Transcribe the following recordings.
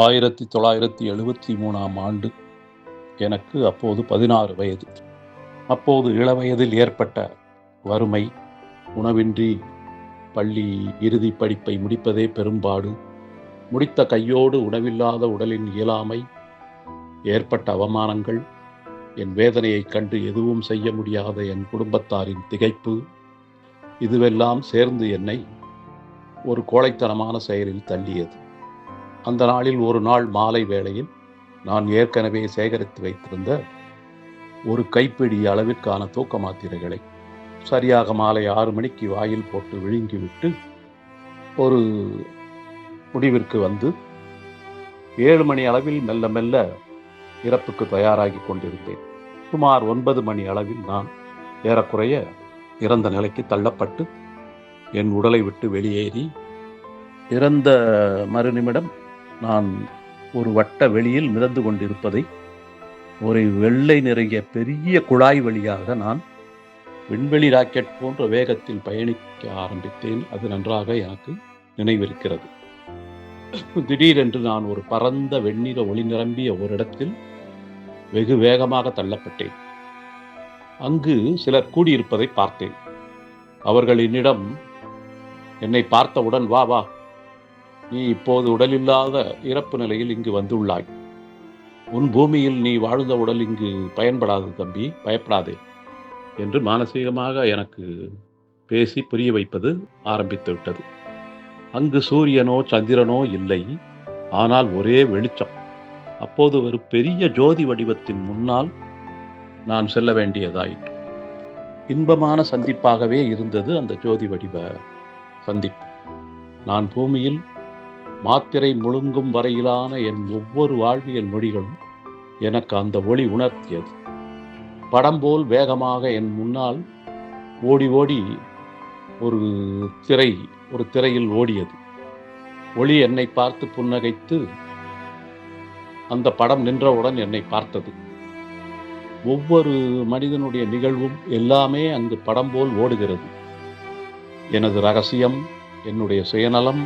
1973ஆம் ஆண்டு எனக்கு அப்போது 16 வயது. அப்போது இளவயதில் ஏற்பட்ட வறுமை, உணவின்றி பள்ளி இறுதி படிப்பை முடிப்பதே பெரும்பாடு, முடித்த கையோடு உணவில்லாத உடலின் இயலாமை, ஏற்பட்ட அவமானங்கள், என் வேதனையைக் கண்டு எதுவும் செய்ய முடியாத என் குடும்பத்தாரின் திகைப்பு, இதுவெல்லாம் சேர்ந்து என்னை ஒரு கோழைத்தனமான செயலில் தள்ளியது. அந்த நாளில் ஒரு நாள் மாலை வேளையில் நான் ஏற்கனவே சேகரித்து வைத்திருந்த ஒரு கைப்பிடி அளவிற்கான தூக்க மாத்திரைகளை சரியாக மாலை 6 மணிக்கு வாயில் போட்டு விழுங்கிவிட்டு ஒரு முடிவிற்கு வந்து 7 மணி அளவில் மெல்ல மெல்ல இறப்புக்கு தயாராகி கொண்டிருந்தேன். சுமார் 9 மணி அளவில் நான் ஏறக்குறைய இறந்த நிலைக்கு தள்ளப்பட்டு என் உடலை விட்டு வெளியேறி, இறந்த மறுநிமிடம் நான் ஒரு வட்ட வெளியில் மிதந்து கொண்டிருப்பதை ஒரு வெள்ளை நிறைய பெரிய குழாய் வழியாக நான் விண்வெளி ராக்கெட் போன்ற வேகத்தில் பயணிக்க ஆரம்பித்தேன். அது நன்றாக எனக்கு நினைவிருக்கிறது. திடீரென்று நான் ஒரு பரந்த வெண்ணிற ஒளி நிரம்பிய ஒரு இடத்தில் வெகு வேகமாக தள்ளப்பட்டேன். அங்கு சிலர் கூடியிருப்பதை பார்த்தேன். அவர்கள் என்னிடம் என்னை பார்த்தவுடன், வா வா, நீ இப்போது உடலில்லாத இறப்பு நிலையில் இங்கு வந்துள்ளாய். உன் பூமியில் நீ வாழ்ந்த உடல் இங்கு பயன்படாது தம்பி, பயப்படாதே என்று மானசீகமாக எனக்கு பேசி புரிய வைப்பது ஆரம்பித்து விட்டது. அங்கு சூரியனோ சந்திரனோ இல்லை, ஆனால் ஒரே வெளிச்சம். அப்போது ஒரு பெரிய ஜோதி வடிவத்தின் முன்னால் நான் செல்ல வேண்டியதாயிற்று. இன்பமான சந்திப்பாகவே இருந்தது அந்த ஜோதி வடிவ சந்திப்பு. நான் பூமியில் மாத்திரை முழுங்கும் வரையிலான என் ஒவ்வொரு வாழ்வியல் நொடிகளும் எனக்கு அந்த ஒளி உணர்த்தியது. படம் போல் வேகமாக என் முன்னால் ஓடி ஓடி ஒரு திரையில் ஓடியது. ஒளி என்னை பார்த்து புன்னகைத்து அந்த படம் நின்றவுடன் என்னை பார்த்தது. ஒவ்வொரு மனிதனுடைய நிகழ்வும் எல்லாமே அங்கு படம் போல் ஓடுகிறது. எனது ரகசியம், என்னுடைய சுயநலம்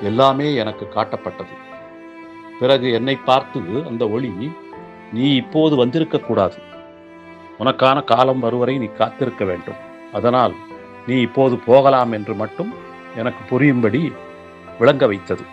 எல்லாமே எனக்கு காட்டப்பட்டது. பிறகு என்னை பார்த்து அந்த ஒளி, நீ இப்போது வந்திருக்க கூடாது, உனக்கான காலம் வருவரை நீ காத்திருக்க வேண்டும், அதனால் நீ இப்போது போகலாம் என்று மட்டும் எனக்கு புரியும்படி விளங்க வைத்தது.